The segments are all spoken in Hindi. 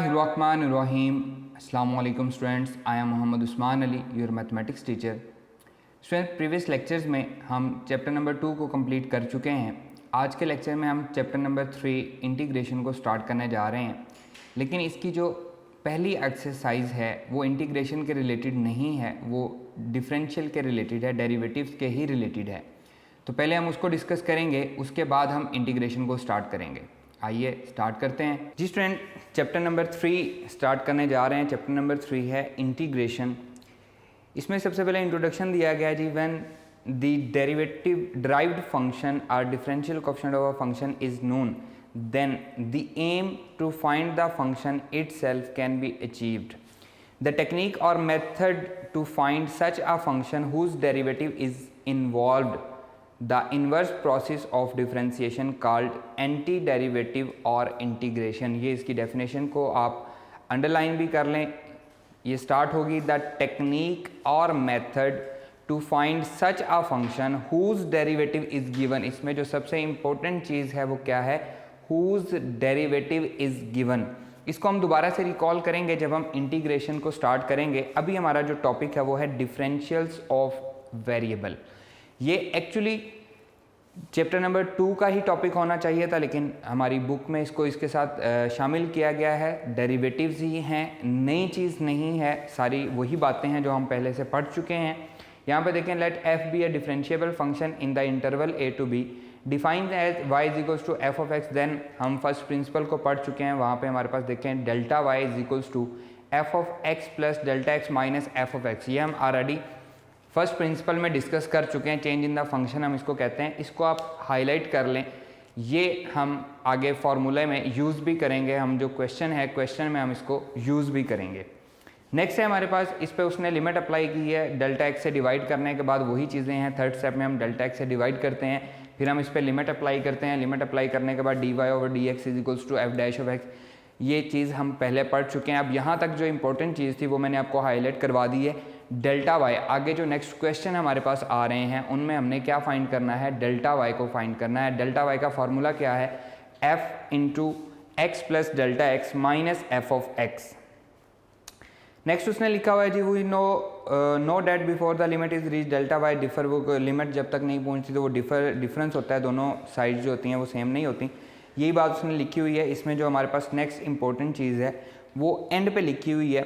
बिस्मिल्लाहिर्रहमानिर्रहीम। अस्सलामु अलैकुम students, I am Mohammad Usman Ali, your mathematics teacher. Student, previous lectures में हम चैप्टर नंबर 2 को कंप्लीट कर चुके हैं। आज के लेक्चर में हम चैप्टर नंबर 3 इंटीग्रेशन को स्टार्ट करने जा रहे हैं, लेकिन इसकी जो पहली एक्सरसाइज है वो इंटीग्रेशन के रिलेटेड नहीं है, वो डिफरेंशियल के रिलेटेड है, डेरिवेटिव्स के ही रिलेटेड है। तो पहले हम उसको डिस्कस करेंगे, उसके बाद हम इंटीग्रेशन को स्टार्ट करेंगे। आइए स्टार्ट करते हैं जी स्टूडेंट। चैप्टर नंबर 3 स्टार्ट करने जा रहे हैं। चैप्टर नंबर 3 है इंटीग्रेशन। इसमें सबसे पहले इंट्रोडक्शन दिया गया है जी। When the derivative derived function और differential coefficient of a function is known, then the aim to find the function itself can be achieved. The technique or method to find such a function whose derivative is involved the inverse process of differentiation called antiderivative or integration. ये इसकी डेफिनेशन को आप अंडरलाइन भी कर लें। ये स्टार्ट होगी द टेक्निक और method to find such a function whose derivative is given. इसमें जो सबसे इंपॉर्टेंट चीज़ है वो क्या है? Whose derivative is given. इसको हम दोबारा से रिकॉल करेंगे जब हम इंटीग्रेशन को स्टार्ट करेंगे। अभी हमारा जो टॉपिक है वो है डिफरेंशियल्स ऑफ वेरिएबल। ये एक्चुअली चैप्टर नंबर 2 का ही टॉपिक होना चाहिए था, लेकिन हमारी बुक में इसको इसके साथ शामिल किया गया है। डेरिवेटिव्स ही हैं, नई चीज़ नहीं है, सारी वही बातें हैं जो हम पहले से पढ़ चुके हैं। यहाँ पे देखें, let f be a differentiable function in the interval a to b defined as y is equals to F of x. Then हम फर्स्ट प्रिंसिपल को पढ़ चुके हैं। वहाँ पे हमारे पास देखें delta Y is equals to F of x plus delta x minus F of x. ये हम ऑलरेडी फर्स्ट प्रिंसिपल में डिस्कस कर चुके हैं। चेंज इन द फंक्शन हम इसको कहते हैं। इसको आप हाईलाइट कर लें। ये हम आगे फार्मूले में यूज़ भी करेंगे। हम जो क्वेश्चन है, क्वेश्चन में हम इसको यूज़ भी करेंगे। नेक्स्ट है हमारे पास, इस पे उसने लिमिट अप्लाई की है डेल्टा एक्स से डिवाइड करने के बाद। वही चीज़ें हैं, थर्ड स्टेप में हम डेल्टा एक्स से डिवाइड करते हैं, फिर हम इस पर लिमिट अप्लाई करते हैं। लिमिट अप्लाई करने के बाद d y over d x is equals to f dash of x. ये चीज़ हम पहले पढ़ चुके हैं। अब यहाँ तक जो इंपॉर्टेंट चीज़ थी वो मैंने आपको हाईलाइट करवा दी है। डेल्टा वाई, आगे जो नेक्स्ट क्वेश्चन हमारे पास आ रहे हैं उनमें हमने क्या फाइंड करना है? डेल्टा वाई को फाइंड करना है। डेल्टा वाई का फॉर्मूला क्या है? F into x plus delta x minus F of X. Next उसने लिखा हुआ है जी, we know that before the limit is reach delta Y differ. वो लिमिट जब तक नहीं पहुंचती तो वो डिफरेंस होता है, दोनों साइड जो होती हैं वो सेम नहीं होती। यही बात उसने लिखी हुई है। इसमें जो हमारे पास नेक्स्ट इंपॉर्टेंट चीज़ है वो एंड पे लिखी हुई है।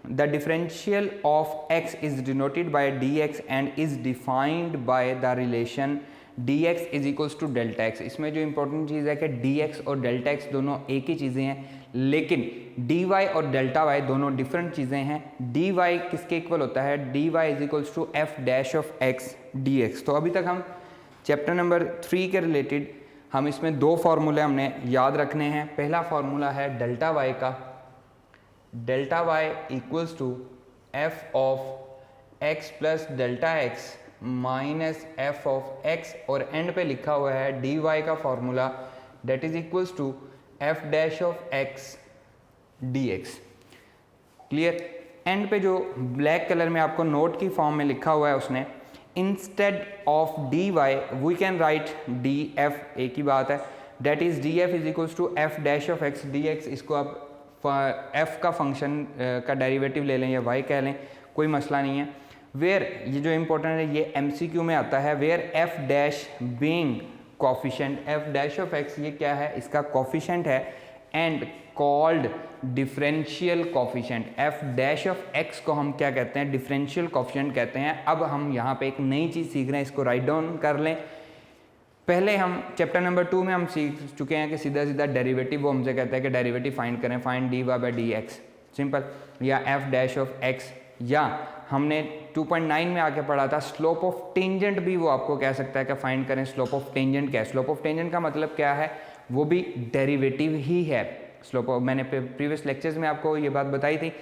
The differential of x is denoted by d x and is defined by the relation d x is equals to delta x. इसमें जो इंपॉर्टेंट चीज़ है कि डी एक्स और डेल्टा एक्स दोनों एक ही चीज़ें हैं, लेकिन डी वाई और डेल्टा वाई दोनों डिफरेंट चीज़ें हैं। डी वाई किसके इक्वल होता है? D y is equals to f dash of x d x. तो अभी तक हम चैप्टर नंबर 3 के रिलेटेड हम इसमें 2 फार्मूले हमने याद रखने हैं। पहला फार्मूला है डेल्टा वाई का, delta Y equals to F of x plus delta x minus F of x, और एंड पे लिखा हुआ है डी वाई का formula that is equals to f dash of x d x. Clear? End पे जो ब्लैक कलर में आपको नोट की फॉर्म में लिखा हुआ है उसने, instead of d y we can write d f, एक ही बात है, that is d f is equals to f dash of x d x. इसको आप एफ का फंक्शन का डेरिवेटिव ले लें या वाई कह लें, कोई मसला नहीं है। वेयर, ये जो इंपॉर्टेंट है ये MCQ में आता है, where f dash being coefficient, f dash of x ये क्या है? इसका कोफिशिएंट है, and called differential coefficient. F dash of x को हम क्या कहते हैं? डिफरेंशियल कोफिशिएंट कहते हैं। अब हम यहाँ पे एक नई चीज़ सीख रहे हैं, इसको राइट डाउन कर लें। पहले हम चैप्टर नंबर 2 में हम सीख चुके हैं कि सीधा सीधा डेरिवेटिव, वो हमसे कहता है कि डेरिवेटिव फाइंड करें, find d y by d x, simple, या एफ डैश ऑफ एक्स, या हमने 2.9 में आके पढ़ा था स्लोप ऑफ टेंजेंट भी वो आपको कह सकता है कि फाइंड करें स्लोप ऑफ टेंजेंट क्या है। स्लोप ऑफ टेंजेंट का मतलब क्या है? वो भी डेरिवेटिव ही है। स्लोप ऑफ, मैंने प्रीवियस लेक्चर्स में आपको ये बात बताई थी।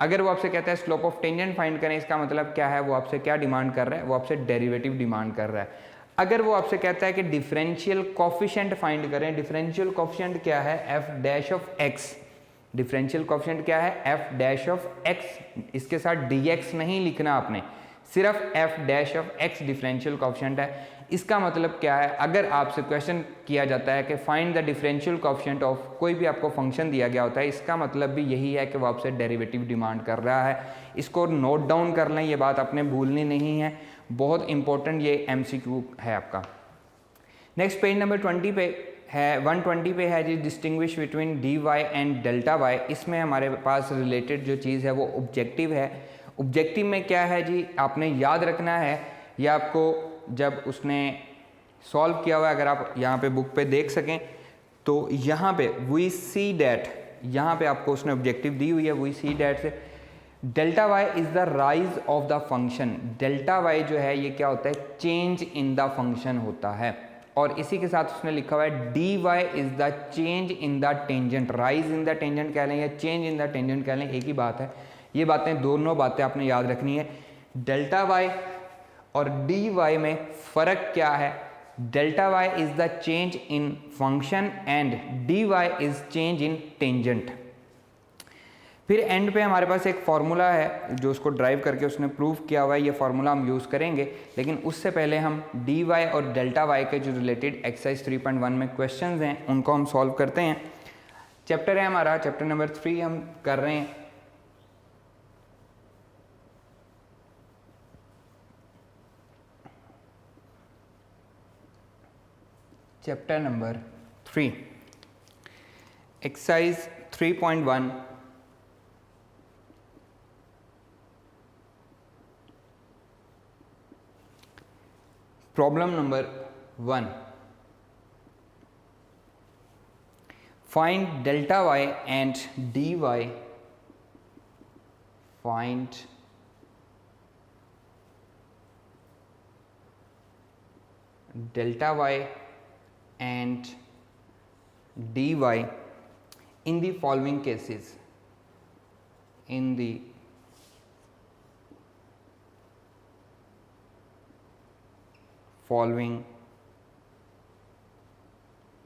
अगर वो आपसे कहता है स्लोप ऑफ टेंजेंट फाइंड करें, इसका मतलब क्या है? वो आपसे क्या डिमांड कर रहा है? वो आपसे डेरिवेटिव डिमांड कर रहा है। अगर वो आपसे कहता है कि डिफरेंशियल कोफिशिएंट फाइंड करें, डिफरेंशियल कोफिशिएंट क्या है? F dash of x. Differential coefficient क्या है? F dash of x. इसके साथ डी एक्स नहीं लिखना आपने, सिर्फ F dash of x differential coefficient है। इसका मतलब क्या है, अगर आपसे क्वेश्चन किया जाता है कि find the differential coefficient of, कोई भी आपको फंक्शन दिया गया होता है, इसका मतलब भी यही है कि वो आपसे डेरिवेटिव डिमांड कर रहा है। इसको नोट डाउन कर लें, ये बात आपने भूलनी नहीं है, बहुत इंपॉर्टेंट ये MCQ है आपका। नेक्स्ट पेज नंबर 20 पे है, 120 पे है जी, distinguish between D Y and delta Y. इसमें हमारे पास रिलेटेड जो चीज़ है वो ऑब्जेक्टिव है। ऑब्जेक्टिव में क्या है जी, आपने याद रखना है, ये आपको जब उसने सॉल्व किया हुआ है, अगर आप यहाँ पे बुक पे देख सकें तो यहाँ पे वी सी डैट, यहाँ पे आपको उसने ऑब्जेक्टिव दी हुई है, वी सी डैट से delta y is the rise of the function. Delta y जो है ये क्या होता है, चेंज इन द फंक्शन होता है, और इसी के साथ उसने लिखा हुआ है d y is the change in the tangent. Rise in the tangent कह लें या चेंज इन द टेंजेंट कह लें, एक ही बात है। ये बातें, दोनों बातें आपने याद रखनी है। डेल्टा वाई और डी वाई में फ़र्क क्या है, delta Y is the change in function and d y is change in tangent. फिर एंड पे हमारे पास एक फार्मूला है जो उसको ड्राइव करके उसने प्रूव किया हुआ है, ये फार्मूला हम यूज़ करेंगे, लेकिन उससे पहले हम डी वाई और डेल्टा वाई के जो रिलेटेड एक्सरसाइज 3.1 में क्वेश्चंस हैं उनको हम सॉल्व करते हैं। चैप्टर है हमारा चैप्टर नंबर 3 हम कर रहे हैं। Chapter number 3 exercise 3.1 problem number 1, find delta y and d y, find delta y and dy in the following cases, in the following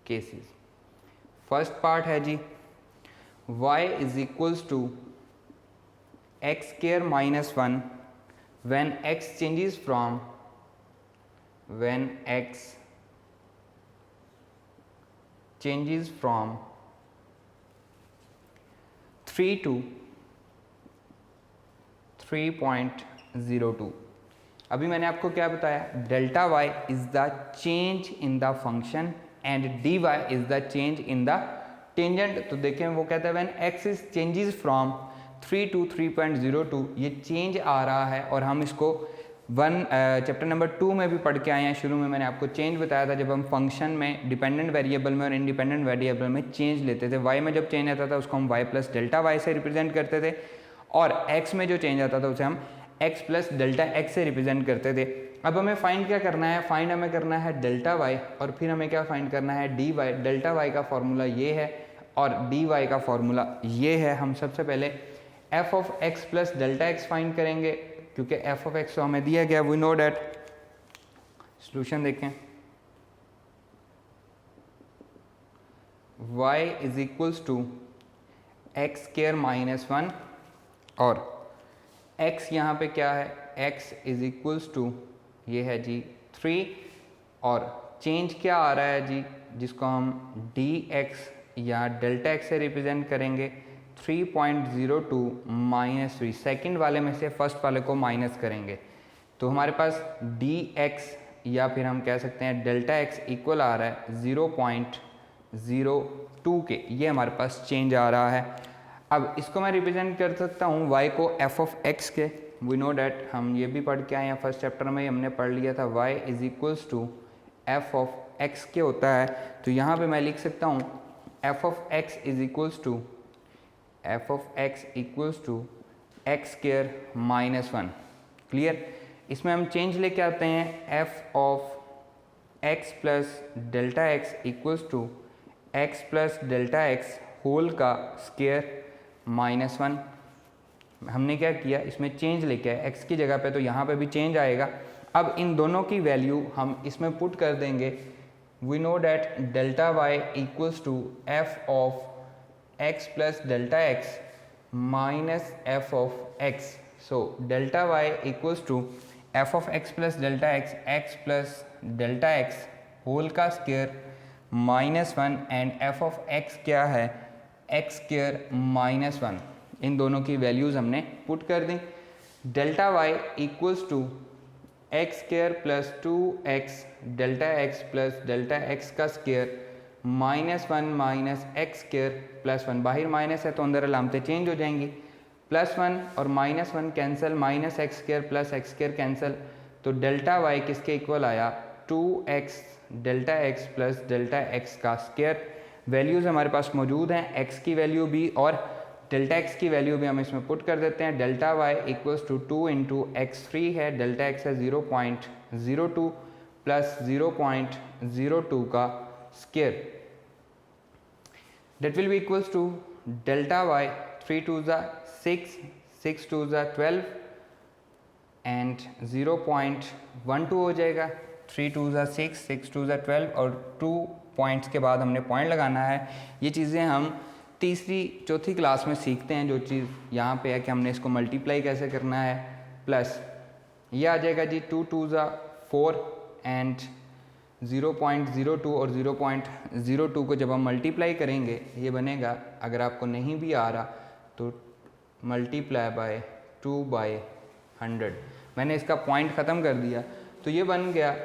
cases। First part है जी, y is equals to x square minus 1 when x changes from, when x changes from 3 to 3.02। अभी मैंने आपको क्या बताया, delta Y is the change in the function and d y is the change in the tangent. तो देखें वो कहता है when x is changes from 3 to 3.02, ये चेंज आ रहा है, और हम इसको चैप्टर नंबर 2 में भी पढ़ के आए हैं। शुरू में मैंने आपको चेंज बताया था, जब हम फंक्शन में डिपेंडेंट वेरिएबल में और इंडिपेंडेंट वेरिएबल में चेंज लेते थे। वाई में जब चेंज आता था उसको हम वाई प्लस डेल्टा वाई से रिप्रेजेंट करते थे, और एक्स में जो चेंज आता था उसे हम एक्स प्लस डेल्टा एक्स से रिप्रेजेंट करते थे। अब हमें फाइंड क्या करना है, फाइंड हमें करना है डेल्टा वाई, और फिर हमें क्या फाइंड करना है, डी वाई। डेल्टा वाई का फॉर्मूला ये है और डी वाई का फॉर्मूला ये है। हम सबसे पहले f of x plus delta x find करेंगे, क्योंकि एफ ऑफ एक्स तो हमें दिया गया, वी नो डैट। सॉल्यूशन देखें, y is equals to x square minus 1, और x यहाँ पे क्या है, x इज इक्वल्स टू ये है जी 3, और चेंज क्या आ रहा है जी, जिसको हम dx या डेल्टा x से रिप्रेजेंट करेंगे 3.02 माइनस 3। सेकेंड वाले में से फर्स्ट वाले को माइनस करेंगे तो हमारे पास dx या फिर हम कह सकते हैं डेल्टा x इक्वल आ रहा है 0.02 के, ये हमारे पास चेंज आ रहा है। अब इसको मैं रिप्रेजेंट कर सकता हूँ y को f ऑफ x के, वी नो डैट, हम ये भी पढ़ के आए हैं फर्स्ट चैप्टर में, हमने पढ़ लिया था y is equals to f of x के होता है। तो यहाँ पे मैं लिख सकता हूँ f of x is equals to x square minus 1। Clear, इसमें हम चेंज लेके आते हैं f of x plus delta x equals to x plus delta x whole का स्क्वायर माइनस 1। हमने क्या किया, इसमें चेंज लेके आए x की जगह पे, तो यहाँ पे भी चेंज आएगा। अब इन दोनों की वैल्यू हम इसमें पुट कर देंगे, we know that delta Y equals to F of x plus delta x minus F of x। So delta Y equals to F of x plus delta X, X plus delta x whole का square -1 and F of X क्या है एक्स स्क्वायर -1। इन दोनों की वैल्यूज़ हमने पुट कर दी। Delta Y equals to x square plus 2x delta X plus delta X का square -1 minus x square plus 1, बाहर माइनस है तो अंदर अलामतें चेंज हो जाएंगी, +1 और -1 cancel, minus x square plus x square cancel, तो डेल्टा वाई किसके इक्वल आया 2x delta X plus delta X का स्क्वायर। वैल्यूज़ हमारे पास मौजूद हैं, x की वैल्यू भी और डेल्टा एक्स की वैल्यू भी हम इसमें पुट कर देते हैं। Delta Y equals to 2 into x three है, डेल्टा एक्स है 0.02 प्लस 0.02 का square, that will be equals to delta y 3 2 ज़ा 6, 6 2 ज़ा 12 एंड 0.12 हो जाएगा। 3 2 ज़ा 6, 6 2 ज़ा 12 और 2 पॉइंट्स के बाद हमने पॉइंट लगाना है। ये चीज़ें हम तीसरी चौथी क्लास में सीखते हैं। जो चीज़ यहाँ पे है कि हमने इसको मल्टीप्लाई कैसे करना है, प्लस ये आ जाएगा जी 2 2 ज़ा 4 एंड 0.02 और 0.02 को जब हम मल्टीप्लाई करेंगे ये बनेगा, अगर आपको नहीं भी आ रहा तो मल्टीप्लाई बाय 2/100। मैंने इसका पॉइंट ख़त्म कर दिया तो ये बन गया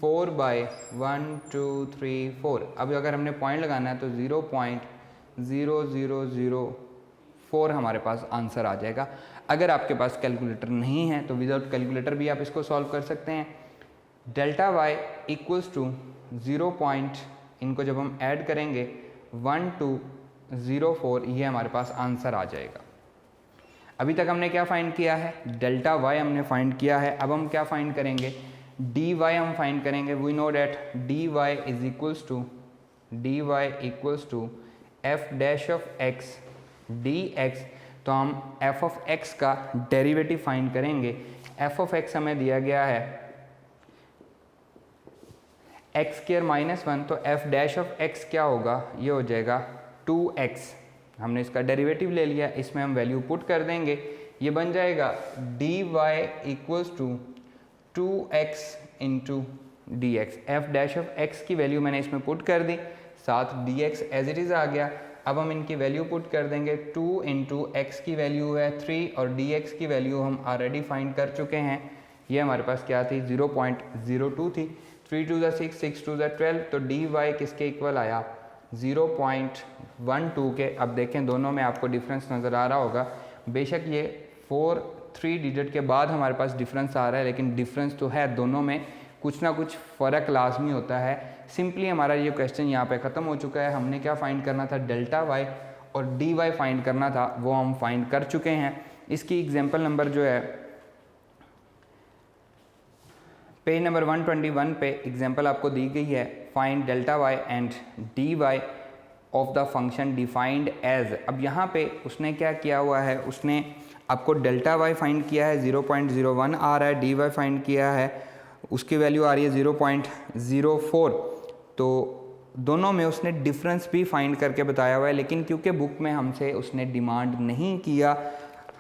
4/1 2 3 4। अब अगर हमने पॉइंट लगाना है तो 0.0004 हमारे पास आंसर आ जाएगा। अगर आपके पास कैलकुलेटर नहीं है तो विदाउट कैलकुलेटर भी आप इसको सॉल्व कर सकते हैं। Delta Y equals to 0. इनको जब हम ऐड करेंगे 1204, ये हमारे पास आंसर आ जाएगा। अभी तक हमने क्या फाइंड किया है, डेल्टा वाई हमने फाइंड किया है। अब हम क्या फाइंड करेंगे, डी वाई हम फाइंड करेंगे। We know that d y equals to f dash of x d x. तो हम एफ ऑफ एक्स का डेरिवेटिव फाइंड करेंगे। एफ ऑफ एक्स हमें दिया गया है एक्स स्क्वायर -1, तो एफ डैश ऑफ एक्स क्या होगा, ये हो जाएगा 2x। हमने इसका डेरिवेटिव ले लिया, इसमें हम वैल्यू पुट कर देंगे, ये बन जाएगा d y equals to 2x into d x. F dash of x की वैल्यू मैंने इसमें पुट कर दी, साथ dx एज इट इज़ आ गया। अब हम इनकी वैल्यू पुट कर देंगे, 2 इंटू एक्स की वैल्यू है 3 और dx की वैल्यू हम ऑलरेडी फाइंड कर चुके हैं। ये हमारे पास क्या थी, 0.02 थी। 3 2 ज़ा 6, 6 2 ज़ा 12, तो डी वाई किसके इक्वल आया 0.12 के। अब देखें दोनों में आपको डिफरेंस नज़र आ रहा होगा। बेशक ये 3 डिजिट के बाद हमारे पास डिफरेंस आ रहा है, लेकिन डिफरेंस तो है, दोनों में कुछ ना कुछ फ़र्क लाजमी होता है। सिंपली हमारा ये क्वेश्चन यहाँ पे ख़त्म हो चुका है। हमने क्या फ़ाइंड करना था, डेल्टा वाई और डी वाई फाइंड करना था, वो हम फाइंड कर चुके हैं। इसकी एग्जाम्पल नंबर जो है पेज नंबर 121 पे एग्जाम्पल आपको दी गई है। Find delta y and d y of the function defined as. अब यहाँ पे उसने क्या किया हुआ है, उसने आपको डेल्टा वाई फाइंड किया है 0.01 आ रहा है, डी वाई फाइंड किया है उसकी वैल्यू आ रही है 0.04। तो दोनों में उसने डिफरेंस भी फाइंड करके बताया हुआ है, लेकिन क्योंकि बुक में हमसे उसने डिमांड नहीं किया,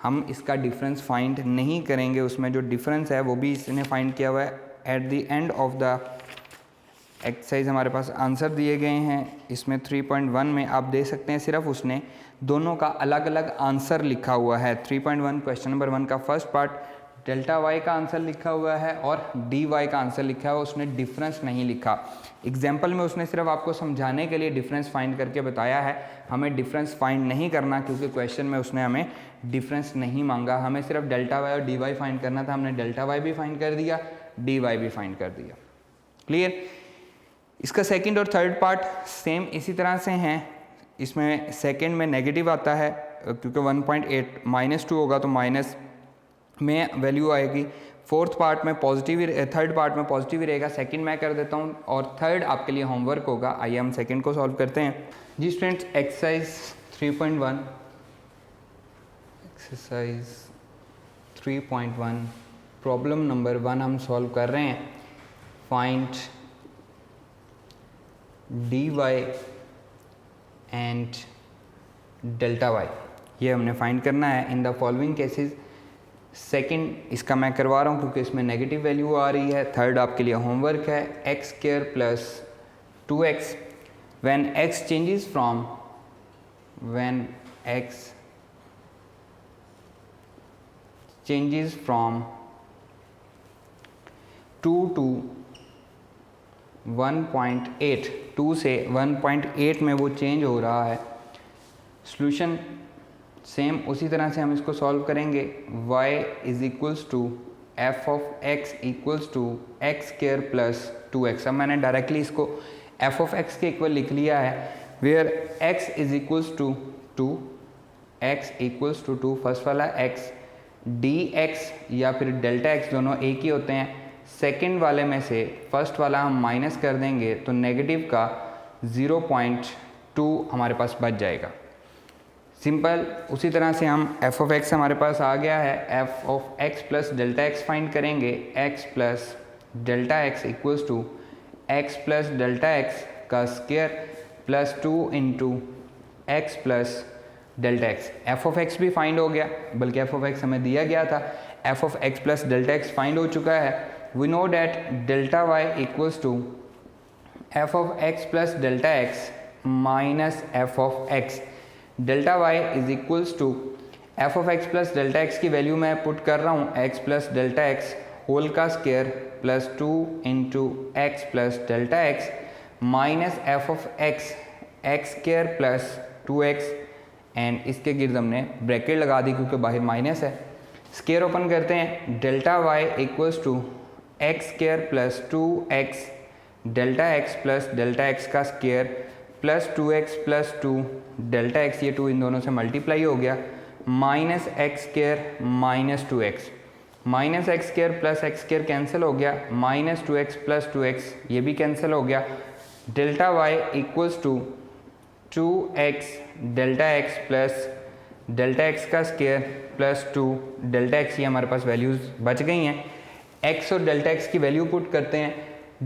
हम इसका डिफरेंस फाइंड नहीं करेंगे। उसमें जो डिफरेंस है वो भी इसने फाइंड किया हुआ है। At the end of the exercise हमारे पास आंसर दिए गए हैं। इसमें 3.1 में आप देख सकते हैं सिर्फ उसने दोनों का अलग अलग आंसर लिखा हुआ है। 3.1 क्वेश्चन नंबर 1 का फर्स्ट पार्ट डेल्टा वाई का आंसर लिखा हुआ है और डी वाई का आंसर लिखा हुआ है, उसने डिफरेंस नहीं लिखा। एग्जाम्पल में उसने सिर्फ आपको समझाने के लिए डिफरेंस फाइंड करके बताया है। हमें डिफरेंस फाइंड नहीं करना, क्योंकि क्वेश्चन में उसने हमें डिफरेंस नहीं मांगा। हमें सिर्फ डेल्टा वाई और डी वाई फाइंड करना था। हमने डेल्टा वाई भी फाइंड कर दिया, डी वाई भी फाइंड कर दिया। क्लियर। इसका सेकंड और थर्ड पार्ट सेम इसी तरह से हैं। इसमें सेकंड में नेगेटिव आता है, क्योंकि 1.8 -2 होगा तो माइनस में वैल्यू आएगी। फोर्थ पार्ट में पॉजिटिव, थर्ड पार्ट में पॉजिटिव ही रहेगा। सेकंड मैं कर देता हूँ और थर्ड आपके लिए होमवर्क होगा। आइए हम सेकंड को सॉल्व करते हैं। जी स्टूडेंट्स, एक्सरसाइज 3.1 प्रॉब्लम नंबर 1 हम सॉल्व कर रहे हैं। Find d Y and delta y, ये हमने फाइंड करना है। In the following cases second इसका मैं करवा रहा हूँ क्योंकि इसमें नेगेटिव वैल्यू आ रही है। थर्ड आपके लिए होमवर्क है, x square plus 2x when x changes from changes from 2 to 1.8, 2 से 1.8 में वो चेंज हो रहा है। सॉल्यूशन सेम उसी तरह से हम इसको सॉल्व करेंगे। y is equals to F of x equals to x square plus 2x। अब मैंने डायरेक्टली इसको f ऑफ x के इक्वल लिख लिया है, where x is equals to 2, x equals to 2 first वाला x, dx या फिर डेल्टा x दोनों एक ही होते हैं। सेकंड वाले में से फर्स्ट वाला हम माइनस कर देंगे तो नेगेटिव का 0.2 हमारे पास बच जाएगा। सिंपल उसी तरह से हम f ऑफ x हमारे पास आ गया है, f of x plus delta x find करेंगे। x plus delta x equals to x plus delta x का square plus 2 into x plus delta x. F of x भी फाइंड हो गया, बल्कि एफ ऑफ एक्स हमें दिया गया था। F of x plus delta x find हो चुका है। We know that delta Y equals to F of x plus delta x minus F of X. Delta Y is equals to F of x plus delta X की वैल्यू मैं पुट कर रहा हूँ, X plus delta x whole का square plus 2 into x plus delta x minus F of X X square plus 2x and इसके गिर्द हमने ब्रैकेट लगा दी क्योंकि बाहर माइनस है। स्क्वायर ओपन करते हैं, delta y equals to x square plus 2x delta x plus delta x का square plus 2x plus 2 delta x, ये 2 इन दोनों से मल्टीप्लाई हो गया, minus x square minus 2x, minus x square plus x square cancel हो गया, माइनस 2x प्लस 2x ये भी कैंसिल हो गया। Delta y equals to 2x delta x plus delta x का स्क्वायर प्लस 2 डेल्टा x, ये हमारे पास वैल्यूज़ बच गई हैं। x और डेल्टा x की वैल्यू पुट करते हैं।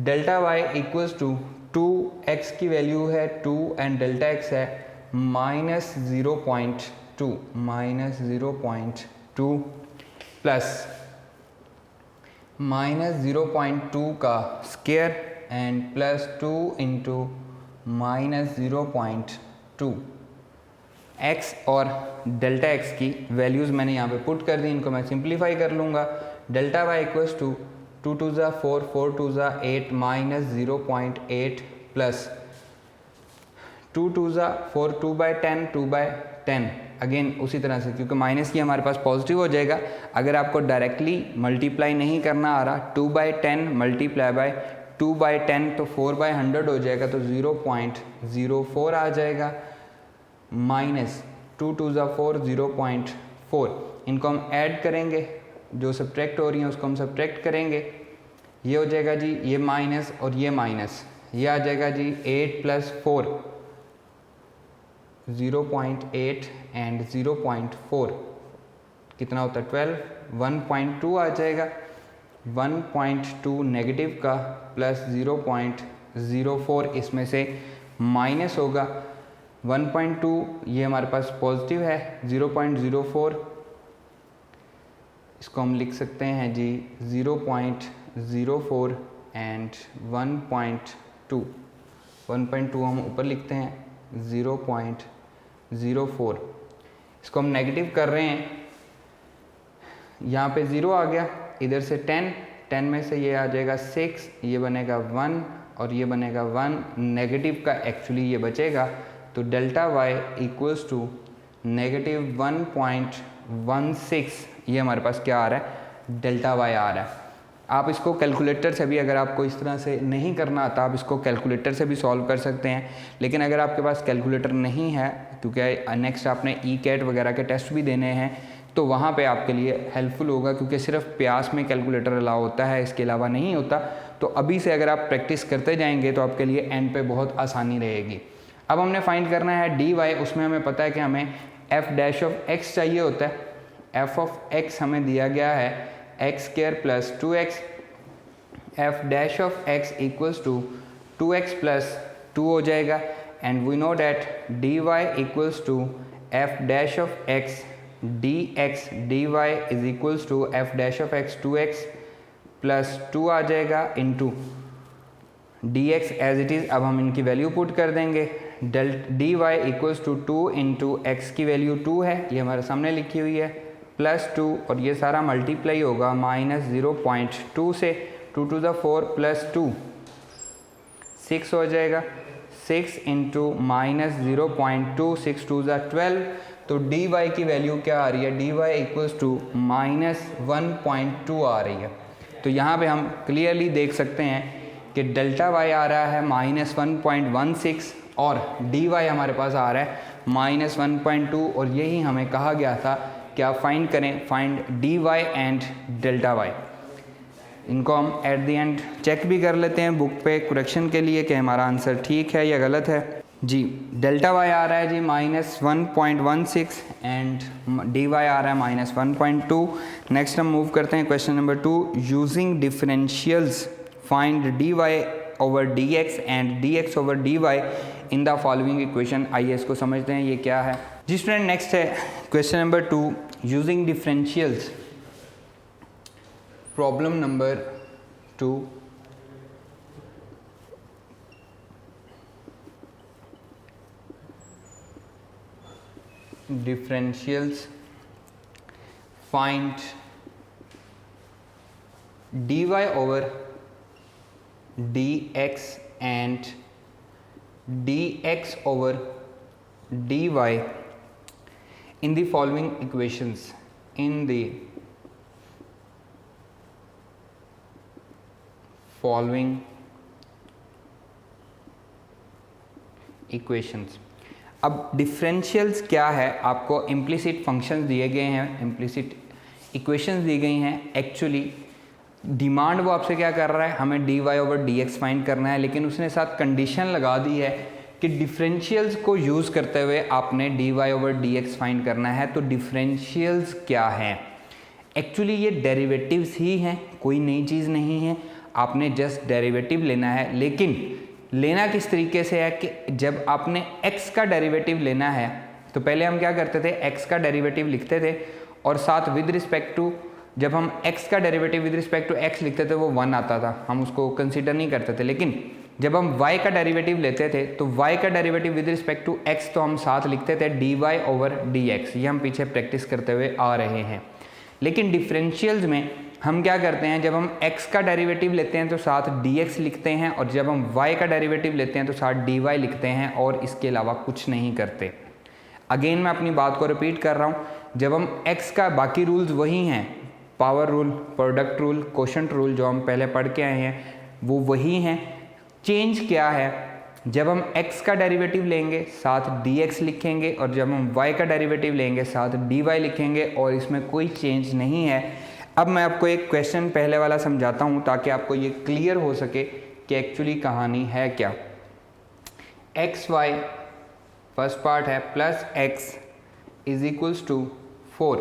Delta y equals to 2x की वैल्यू है 2 एंड डेल्टा x है माइनस 0.2, माइनस 0.2 प्लस माइनस 0.2 का square and plus 2 into minus 0.2। x और डेल्टा x की वैल्यूज़ मैंने यहाँ पे पुट कर दी, इनको मैं सिंप्लीफाई कर लूँगा। डेल्टा y इक्वल्स टू 2 2 ज़ा 4, 4 2 ज़ा 8 माइनस 0.8 प्लस 2 2 ज़ा 4, 2 बाई 10, 2 बाई 10। अगेन उसी तरह से क्योंकि माइनस की हमारे पास पॉजिटिव हो जाएगा। अगर आपको डायरेक्टली मल्टीप्लाई नहीं करना आ रहा, 2 बाई 10 मल्टीप्लाई बाई 2 बाई 10 तो 4 बाई 100 हो जाएगा, तो 0.04 आ जाएगा, माइनस 2 2 ज़ा 4 0.4। इनको हम ऐड करेंगे, जो सब्ट्रैक्ट हो रही हैं उसको हम सब्ट्रैक्ट करेंगे। ये हो जाएगा जी ये माइनस और ये माइनस, ये आ जाएगा जी 8 प्लस 4 0.8 एंड 0.4 कितना होता है 12, 1.2 आ जाएगा। 1.2 नेगेटिव का प्लस 0.04 इसमें से माइनस होगा। 1.2 ये हमारे पास पॉजिटिव है, 0.04 इसको हम लिख सकते हैं जी 0.04 एंड 1.2, 1.2 हम ऊपर लिखते हैं 0.04। इसको हम नेगेटिव कर रहे हैं, यहाँ पे 0 आ गया, इधर से 10, 10 में से ये आ जाएगा 6, ये बनेगा 1 और ये बनेगा 1, नेगेटिव का एक्चुअली ये बचेगा। तो delta y equals to negative 1.16, ये हमारे पास क्या आ रहा है डेल्टा y आ रहा है। आप इसको कैलकुलेटर से भी, अगर आपको इस तरह से नहीं करना आता, आप इसको कैलकुलेटर से भी सॉल्व कर सकते हैं। लेकिन अगर आपके पास कैलकुलेटर नहीं है, क्योंकि नेक्स्ट आपने ई-कैट वगैरह के टेस्ट भी देने हैं, तो वहाँ पे आपके लिए हेल्पफुल होगा, क्योंकि सिर्फ प्यास में कैलकुलेटर अलाउ होता है, इसके अलावा नहीं होता। तो अभी से अगर आप प्रैक्टिस करते जाएंगे तो आपके लिए एंड पे बहुत आसानी रहेगी। अब हमने फाइंड करना है डी वाई, उसमें हमें पता है कि हमें एफ डैश ऑफ एक्स चाहिए होता है। एफ ऑफ एक्स हमें दिया गया है x square plus 2x, f dash of x equals to 2x plus 2 हो जाएगा। And we know that d y equals to f dash of x d x d y is equals to f dash of x 2x plus 2 आ जाएगा into d x as it is. अब हम इनकी वैल्यू पुट कर देंगे, d y equals to 2 into x की वैल्यू 2 है, ये हमारे सामने लिखी हुई है, प्लस 2 और ये सारा मल्टीप्लाई होगा माइनस 0.2 से, 2 to the 4 प्लस 2 6 हो जाएगा, 6 इंटू माइनस 0.2 6 to the 12। तो डी वाई की वैल्यू क्या आ रही है, d y equals to minus 1.2 आ रही है। तो यहाँ पे हम क्लियरली देख सकते हैं कि डेल्टा वाई आ रहा है माइनस 1.16 और डी वाई हमारे पास आ रहा है माइनस 1.2, और यही हमें कहा गया था कि आप फाइंड करें, find d Y and delta y. इनको हम एट द एंड चेक भी कर लेते हैं बुक पे करेक्शन के लिए कि हमारा आंसर ठीक है या गलत है। जी डेल्टा वाई आ रहा है जी माइनस 1.16 एंड डी वाई आ रहा है माइनस 1.2। नेक्स्ट हम मूव करते हैं question number 2, using differentials find d y over d x and d x over d y in the following equation. आइए इसको समझते हैं ये क्या है। जी स्टूडेंट नेक्स्ट है question number 2, using differentials. Problem number 2, differentials find dy over dx and dx over dy in the following equations, in the following equations। अब डिफरेंशियल्स क्या है, आपको इम्प्लिसिट फंक्शंस दिए गए हैं, इम्प्लिसिट इक्वेशंस दी गई हैं। एक्चुअली डिमांड वो आपसे क्या कर रहा है, हमें d y over d x find करना है, लेकिन उसने साथ कंडीशन लगा दी है कि डिफरेंशियल्स को यूज़ करते हुए आपने d y over d x find करना है। तो डिफरेंशियल्स क्या हैं, एक्चुअली ये डेरिवेटिव्स ही हैं, कोई नई चीज़ नहीं है, आपने जस्ट डेरिवेटिव लेना है। लेकिन लेना किस तरीके से है कि जब आपने x का डेरिवेटिव लेना है तो पहले हम क्या करते थे, x का डेरिवेटिव लिखते थे और साथ विद रिस्पेक्ट टू, जब हम x का derivative with respect to x लिखते थे वो 1 आता था, हम उसको कंसीडर नहीं करते थे। लेकिन जब हम y का डेरिवेटिव लेते थे तो y का derivative with respect to x तो हम साथ लिखते थे dy ओवर dx। ये हम पीछे प्रैक्टिस करते हुए आ रहे हैं। लेकिन डिफरेंशियल्स में हम क्या करते हैं, जब हम x का डेरिवेटिव लेते हैं तो साथ dx लिखते हैं, और जब हम y का डेरिवेटिव लेते हैं तो साथ dy लिखते हैं, और इसके अलावा कुछ नहीं करते। अगेन मैं अपनी बात को रिपीट कर रहा हूँ, जब हम x का बाकी रूल्स वही हैं, power rule, product rule, quotient rule जो हम पहले पढ़ के आए हैं वो वही हैं। चेंज क्या है, जब हम x का डेरिवेटिव लेंगे साथ dx लिखेंगे, और जब हम y का डेरिवेटिव लेंगे साथ dy लिखेंगे, और इसमें कोई चेंज नहीं है। अब मैं आपको एक क्वेश्चन पहले वाला समझाता हूँ ताकि आपको ये क्लियर हो सके कि एक्चुअली कहानी है क्या। एक्स वाई फर्स्ट पार्ट है plus x is equals to 4।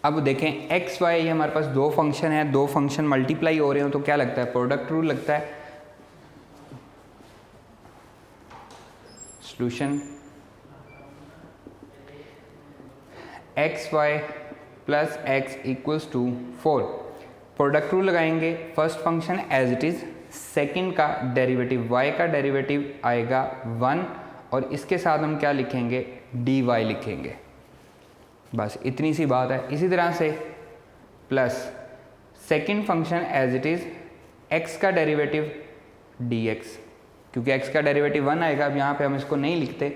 अब देखें एक्स वाई ये हमारे पास दो फंक्शन है, दो फंक्शन मल्टीप्लाई हो रहे हो तो क्या लगता है, प्रोडक्ट रूल लगता है। Solution X Y plus X equals to 4, product rule लगाएंगे, first function as it is, second का डेरिवेटिव y का डेरिवेटिव आएगा 1, और इसके साथ हम क्या लिखेंगे, dy लिखेंगे, बस इतनी सी बात है। इसी तरह से plus second function as it is, x का डेरिवेटिव dx, क्योंकि x का डेरिवेटिव 1 आएगा। अब यहाँ पे हम इसको नहीं लिखते,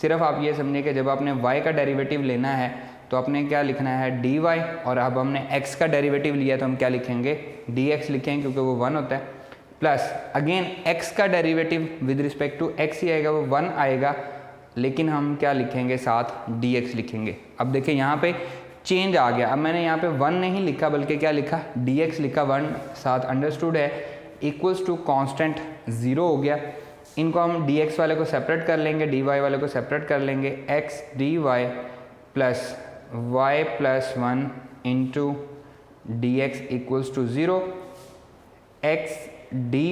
सिर्फ आप ये समझिए कि जब आपने y का डेरिवेटिव लेना है तो आपने क्या लिखना है dy, और अब हमने x का डेरिवेटिव लिया तो हम क्या लिखेंगे dx लिखेंगे, क्योंकि वो 1 होता है। प्लस अगेन x का derivative with respect to x ही आएगा, वो 1 आएगा, लेकिन हम क्या लिखेंगे साथ dx लिखेंगे। अब देखिए यहाँ पे चेंज आ गया, अब मैंने यहाँ पे 1 नहीं लिखा बल्कि क्या लिखा, dx लिखा, 1 साथ अंडरस्टूड है, इक्वल्स टू कॉन्स्टेंट 0 हो गया। इनको हम dx वाले को सेपरेट कर लेंगे, dy वाले को सेपरेट कर लेंगे, x dy plus y plus 1 into dx equals to 0, x dy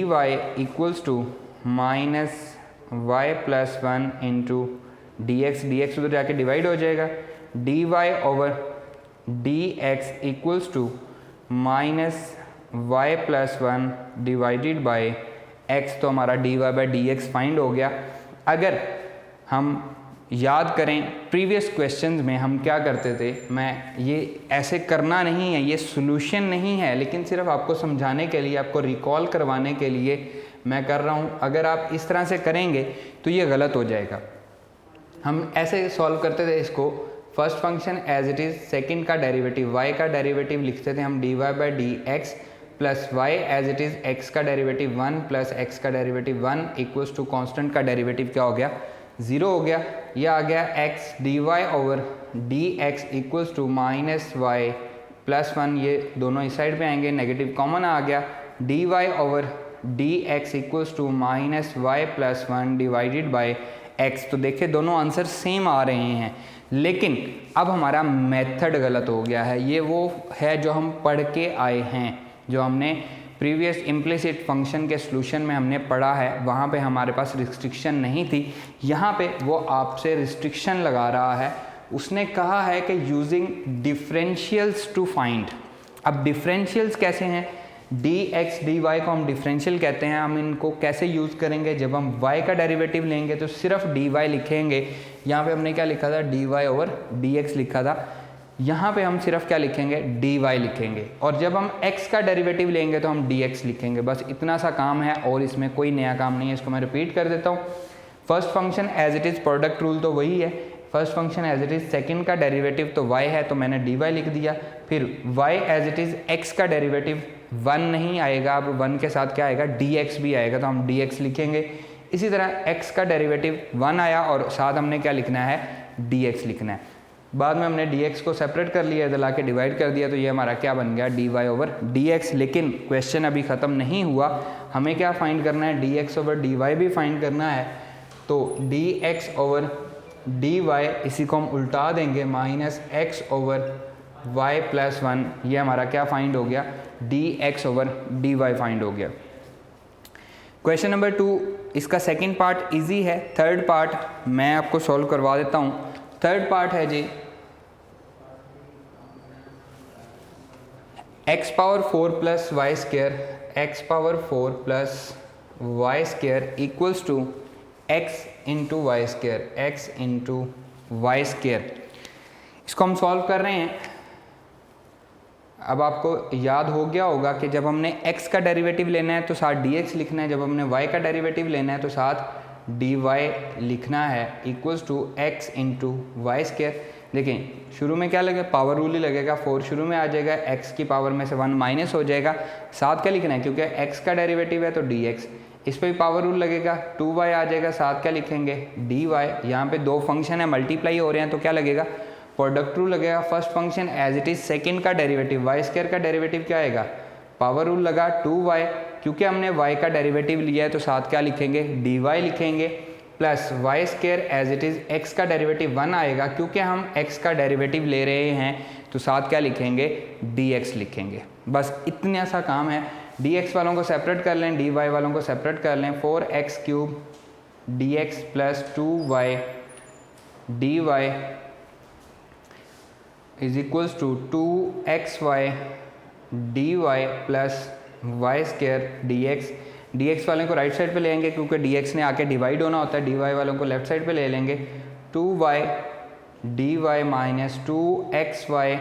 equals to minus y plus 1 into dx, dx उधर जाके डिवाइड हो जाएगा, d y over d x equals to minus y plus one divided by x. तो हमारा d y by d x find हो गया। अगर हम याद करें प्रीवियस क्वेश्चंस में हम क्या करते थे, मैं ये ऐसे करना नहीं है, ये सॉल्यूशन नहीं है, लेकिन सिर्फ आपको समझाने के लिए, आपको रिकॉल करवाने के लिए मैं कर रहा हूँ। अगर आप इस तरह से करेंगे तो ये गलत हो जाएगा। हम ऐसे सॉल्व करते थे इसको, first function as it is, second का डेरिवेटिव y का डेरिवेटिव लिखते थे हम d y by d x plus y as it is, x का डेरिवेटिव 1 प्लस x का डेरिवेटिव 1 इक्वल्स टू कॉन्स्टेंट का डेरिवेटिव क्या हो गया, 0 हो गया। यह आ गया x d y over d x equals to minus y plus 1, ये दोनों इस साइड पे आएंगे, नेगेटिव कॉमन आ गया, d y over d x equals to minus y plus 1 divided by x. तो देखिए दोनों आंसर सेम आ रहे हैं, लेकिन अब हमारा मेथड गलत हो गया है। ये वो है जो हम पढ़ के आए हैं, जो हमने प्रीवियस इम्प्लिसिट फंक्शन के सॉल्यूशन में हमने पढ़ा है, वहाँ पे हमारे पास रिस्ट्रिक्शन नहीं थी। यहाँ पे वो आपसे रिस्ट्रिक्शन लगा रहा है। उसने कहा है कि यूजिंग डिफरेंशियल्स टू फाइंड। अब डिफरेंशियल्स कैसे हैं, डी एक्स डी वाई को हम डिफरेंशियल कहते हैं। हम इनको कैसे यूज़ करेंगे, जब हम y का डेरिवेटिव लेंगे तो सिर्फ डी वाई लिखेंगे। यहाँ पे हमने क्या लिखा था, d y over d x लिखा था, यहाँ पे हम सिर्फ क्या लिखेंगे, डी वाई लिखेंगे। और जब हम x का डेरिवेटिव लेंगे तो हम डी एक्स लिखेंगे। बस इतना सा काम है और इसमें कोई नया काम नहीं है। इसको मैं रिपीट कर देता हूँ। First function as it is, product rule तो वही है, first function as it is, second का डेरिवेटिव तो y है तो मैंने dy लिख दिया। फिर y as it is, x का डेरिवेटिव 1 नहीं आएगा, अब 1 के साथ क्या आएगा, dx भी आएगा तो हम dx लिखेंगे। इसी तरह x का डेरिवेटिव 1 आया और साथ हमने क्या लिखना है, dx लिखना है। बाद में हमने dx को सेपरेट कर लिया, इधर ला के डिवाइड कर दिया, तो ये हमारा क्या बन गया, dy ओवर dx। लेकिन क्वेश्चन अभी ख़त्म नहीं हुआ, हमें क्या फाइंड करना है, dx ओवर dy भी फाइंड करना है। तो dx ओवर dy, इसी को हम उल्टा देंगे, minus x over y plus 1, ये हमारा क्या फाइंड हो गया, dx ओवर dy फाइंड हो गया। क्वेश्चन नंबर 2, इसका सेकंड पार्ट इजी है, थर्ड पार्ट मैं आपको सॉल्व करवा देता हूँ। थर्ड पार्ट है जी, x power 4 plus y square, x power 4 plus y square equals to x into y square, x into y square. इसको हम सॉल्व कर रहे हैं। अब आपको याद हो गया होगा कि जब हमने x का डेरिवेटिव लेना है तो साथ dx लिखना है, जब हमने y का डेरिवेटिव लेना है तो साथ dy लिखना है, equals to x into y square. देखिए शुरू में क्या लगेगा, पावर रूल ही लगेगा, 4 शुरू में आ जाएगा, x की पावर में से 1 माइनस हो जाएगा, साथ क्या लिखना है, क्योंकि x का डेरिवेटिव है तो dx, इस पर भी पावर रूल लगेगा, 2y आ जाएगा, साथ क्या लिखेंगे, dy। यहाँ पे दो फंक्शन है, मल्टीप्लाई हो रहे हैं तो क्या लगेगा, प्रोडक्ट रूल लगेगा। First function as it is, second का डेरिवेटिव वाई स्क्वायर का डेरिवेटिव क्या आएगा, पावर रूल लगा 2y, क्योंकि हमने y का डेरिवेटिव लिया है तो साथ क्या लिखेंगे, dy लिखेंगे, plus y square as it is, x का डेरिवेटिव 1 आएगा, क्योंकि हम x का डेरिवेटिव ले रहे हैं तो साथ क्या लिखेंगे, dx लिखेंगे। बस इतना सा काम है। dx वालों को सेपरेट कर लें, dy वालों को सेपरेट कर लें, 4x cube dx plus 2y dy is equals to 2xy dy plus y square dx। dx वाले को राइट साइड पे लेंगे क्योंकि dx ने आके डिवाइड होना होता है, dy वालों को लेफ्ट साइड पे ले लेंगे, 2y dy minus 2xy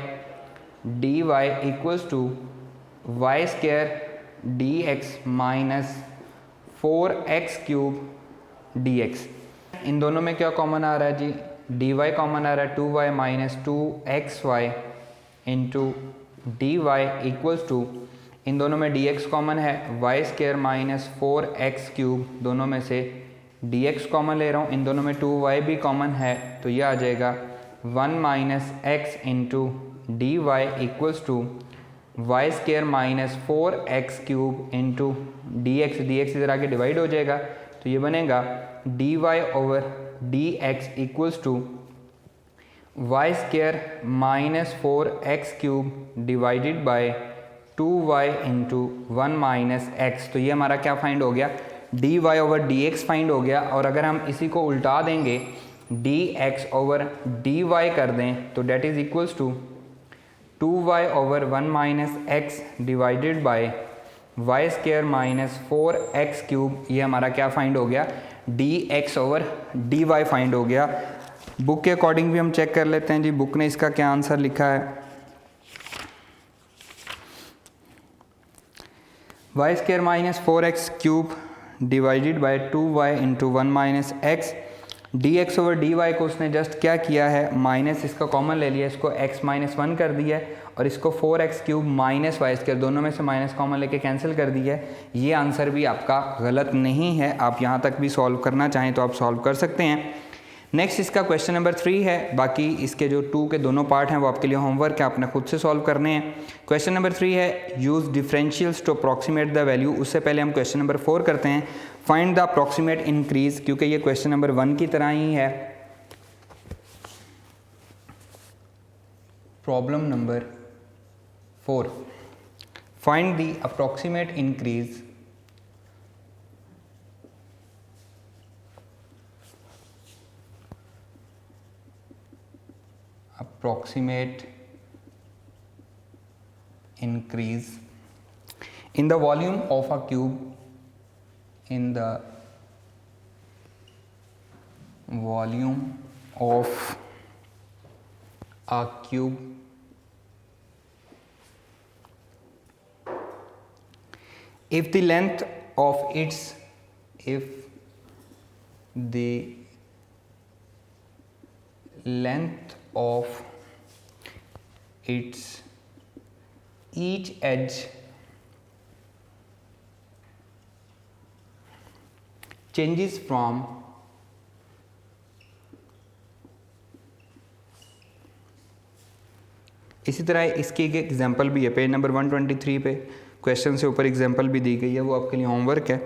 dy equals to y square dx minus 4x cube dx। इन दोनों में क्या कॉमन आ रहा है जी, dy कॉमन आ रहा है, 2y minus 2xy into dy equals to, इन दोनों में dx कॉमन है, Y square minus 4x cube, दोनों में से dx कॉमन ले रहा हूँ, इन दोनों में 2y भी कॉमन है तो ये आ जाएगा 1 minus x into dy equals to y square minus 4x cube into dx, dx इधर आके डिवाइड हो जाएगा तो ये बनेगा dy over dx equals to y square minus 4x cube divided by 2y into 1 minus x। तो ये हमारा क्या फाइंड हो गया, dy ओवर dx फाइंड हो गया। और अगर हम इसी को उल्टा देंगे d x over d y कर दें तो that is equals to 2y over 1 minus x divided by y square minus 4x cube. ये हमारा क्या फाइंड हो गया, d x over d y find हो गया। बुक के अकॉर्डिंग भी हम चेक कर लेते हैं जी, बुक ने इसका क्या आंसर लिखा है। Y square minus 4x cube divided by 2y into 1 minus x, d x over d y को उसने जस्ट क्या किया है, माइनस इसका कॉमन ले लिया, इसको x माइनस 1 कर दिया है और इसको 4x cube minus Y square, दोनों में से माइनस कॉमन लेके कैंसिल कर दिया है। ये आंसर भी आपका गलत नहीं है, आप यहाँ तक भी सॉल्व करना चाहें तो आप सॉल्व कर सकते हैं। नेक्स्ट इसका क्वेश्चन नंबर 3 है, बाकी इसके जो 2 के दोनों पार्ट हैं वो आपके लिए होमवर्क है, आपने खुद से सॉल्व करने हैं। क्वेश्चन नंबर 3 है use differentials to approximate the value. उससे पहले हम क्वेश्चन नंबर 4 करते हैं, फाइंड द अप्रॉक्सीमेट इंक्रीज, क्योंकि ये क्वेश्चन नंबर 1 की तरह ही है। Problem number 4, find the approximate increase in the volume of a cube, in the volume of a cube if the length of its each edge changes from इसी तरह इसकी एक एग्जांपल भी है, पेज नंबर 123 पे क्वेश्चन से ऊपर एग्जांपल भी दी गई है, वो आपके लिए होमवर्क है।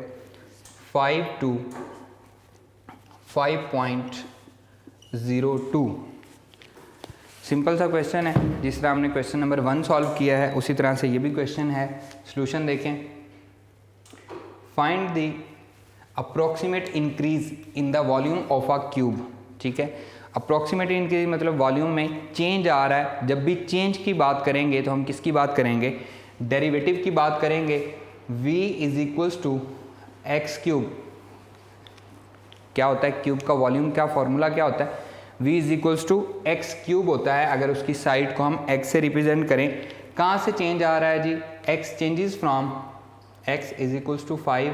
5 to 5.02 सिंपल सा क्वेश्चन है, जिस तरह हमने क्वेश्चन नंबर 1 सॉल्व किया है उसी तरह से ये भी क्वेश्चन है। सॉल्यूशन देखें, find the approximate increase in the volume of a cube. ठीक है, अप्रॉक्सीमेट इंक्रीज मतलब वॉल्यूम में चेंज आ रहा है। जब भी चेंज की बात करेंगे तो हम किसकी बात करेंगे, डेरिवेटिव की बात करेंगे। v is equals to x cube, क्या होता है क्यूब का वॉल्यूम, क्या फॉर्मूला क्या होता है, v is equals to x cube होता है। अगर उसकी साइड को हम x से रिप्रेजेंट करें, कहाँ से चेंज आ रहा है जी, x changes from x is equals to 5,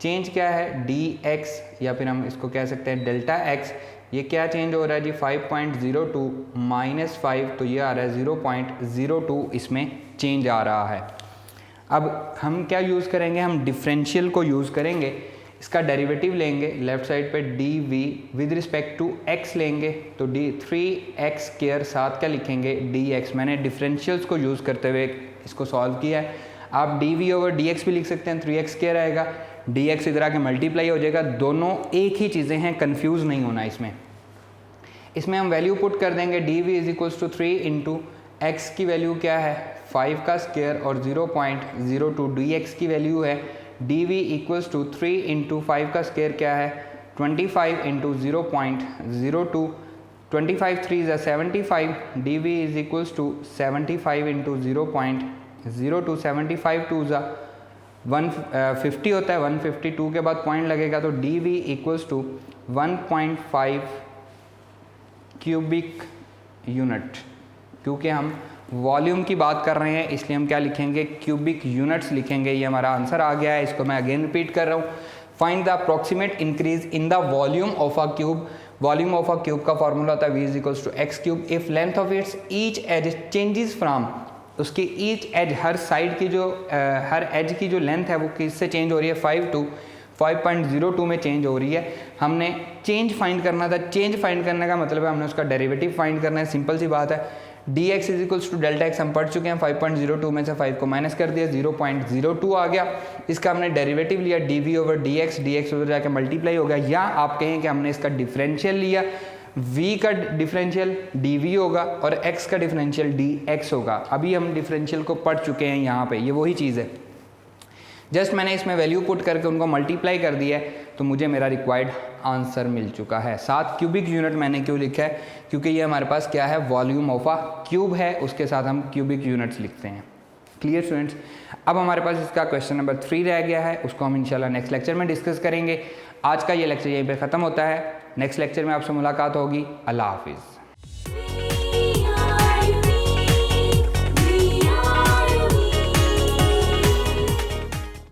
change क्या है dx, या फिर हम इसको कह सकते हैं डेल्टा x। ये क्या चेंज हो रहा है जी, 5.02 माइनस 5, तो ये आ रहा है 0.02, इसमें चेंज आ रहा है। अब हम क्या यूज़ करेंगे, हम डिफरेंशियल को यूज़ करेंगे, इसका डेरिवेटिव लेंगे, लेफ्ट साइड पे dv with respect to x लेंगे, तो 3x स्क्वायर साथ क्या लिखेंगे dx। मैंने डिफरेंशियल्स को यूज़ करते हुए इसको सॉल्व किया है। आप dv ओवर dx भी लिख सकते हैं, 3x स्क्वायर आएगा, dx इधर आके मल्टीप्लाई हो जाएगा, दोनों एक ही चीज़ें हैं, कंफ्यूज नहीं होना इसमें हम वैल्यू पुट कर देंगे। dv is equals to 3 into x की वैल्यू क्या है 5 का स्क्वायर और 0.02 dx की वैल्यू है dv इक्वल्स टू 3 इंटू 5 का स्क्वायर क्या है 25 into 0.02, 25 3 is 75, dv is equals to 75 into 0.02, 75 2 is 150 होता है, 152 के बाद पॉइंट लगेगा, तो dv equals to 1.5 cubic unit. क्योंकि हम वॉल्यूम की बात कर रहे हैं इसलिए हम क्या लिखेंगे, क्यूबिक यूनिट्स लिखेंगे। ये हमारा आंसर आ गया है, इसको मैं अगेन रिपीट कर रहा हूँ। Find the approximate increase in the volume of a cube. Volume of a cube का फॉर्मूला होता है v is equals to x cube if length of its each edge changes from, उसकी ईच एज हर साइड की जो हर एज की जो लेंथ है वो किससे चेंज हो रही है 5 to 5.02 में चेंज हो रही है। हमने चेंज फाइंड करना था, चेंज फाइंड करने का मतलब है हमने उसका डेरिवेटिव फाइंड करना है, सिंपल सी बात है। dx is equals to delta x हम पढ़ चुके हैं, 5.02 में से 5 को माइनस कर दिया 0.02 आ गया। इसका हमने डेरिवेटिव लिया dv ओवर dx, dx उधर जाके मल्टीप्लाई हो गया, या आप कहें कि हमने इसका डिफरेंशियल लिया, v का डिफरेंशियल dv होगा और x का डिफरेंशियल dx होगा। अभी हम डिफरेंशियल को पढ़ चुके हैं यहाँ पे, ये वही चीज़ है। जस्ट मैंने इसमें वैल्यू पुट करके उनको मल्टीप्लाई कर दिया है, तो मुझे मेरा रिक्वायर्ड आंसर मिल चुका है। 7 क्यूबिक यूनिट मैंने क्यों लिखा है, क्योंकि ये हमारे पास क्या है, वॉल्यूम ऑफ अ क्यूब है, उसके साथ हम क्यूबिक यूनिट्स लिखते हैं। Clear students. अब हमारे पास इसका क्वेश्चन नंबर 3 रह गया है, उसको हम इंशाल्लाह नेक्स्ट लेक्चर में डिस्कस करेंगे। आज का ये लेक्चर यहीं पे ख़त्म होता है। नेक्स्ट लेक्चर में आपसे मुलाकात होगी। अल्लाह हाफिज़।